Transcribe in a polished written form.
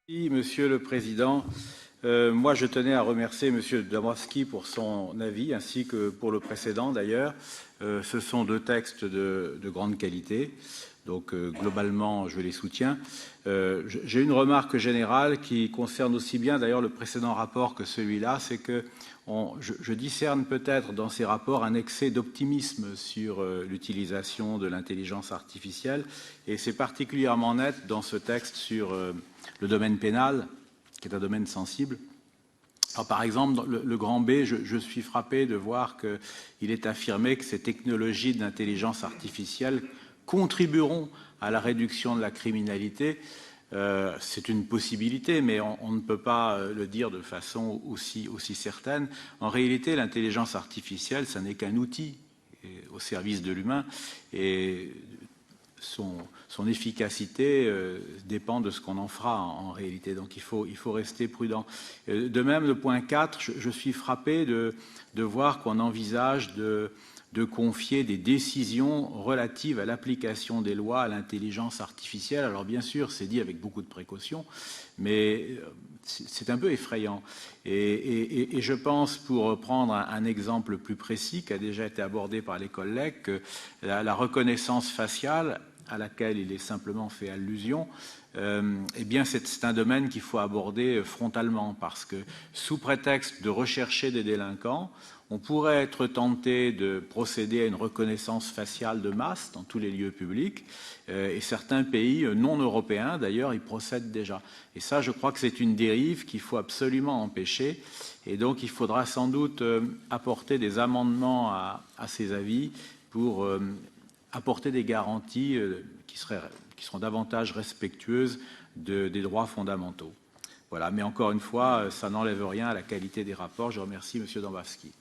Oui, Monsieur le Président, moi je tenais à remercier Monsieur Dombrovskis pour son avis ainsi que pour le précédent d'ailleurs. Ce sont deux textes de grande qualité, donc globalement je les soutiens. J'ai une remarque générale qui concerne aussi bien d'ailleurs le précédent rapport que celui-là, c'est que je discerne peut-être dans ces rapports un excès d'optimisme sur l'utilisation de l'intelligence artificielle et c'est particulièrement net dans ce texte sur le domaine pénal, qui est un domaine sensible. Alors, par exemple, dans le grand B, je suis frappé de voir qu'il est affirmé que ces technologies d'intelligence artificielle contribueront à la réduction de la criminalité. C'est une possibilité, mais on ne peut pas le dire de façon aussi certaine. En réalité, l'intelligence artificielle, ça n'est qu'un outil au service de l'humain et son efficacité dépend de ce qu'on en fera en réalité. Donc il faut rester prudent. De même, le point 4, je suis frappé de voir qu'on envisage de confier des décisions relatives à l'application des lois à l'intelligence artificielle. Alors bien sûr, c'est dit avec beaucoup de précautions, mais c'est un peu effrayant. Et je pense, pour prendre un exemple plus précis qui a déjà été abordé par les collègues, que la reconnaissance faciale à laquelle il est simplement fait allusion, eh bien c'est un domaine qu'il faut aborder frontalement parce que sous prétexte de rechercher des délinquants, on pourrait être tenté de procéder à une reconnaissance faciale de masse dans tous les lieux publics et certains pays non européens d'ailleurs y procèdent déjà. Et ça, je crois que c'est une dérive qu'il faut absolument empêcher et donc il faudra sans doute apporter des amendements à ces avis pour apporter des garanties qui seront davantage respectueuses des droits fondamentaux. Voilà, mais encore une fois, ça n'enlève rien à la qualité des rapports. Je remercie M. Dombrovskis.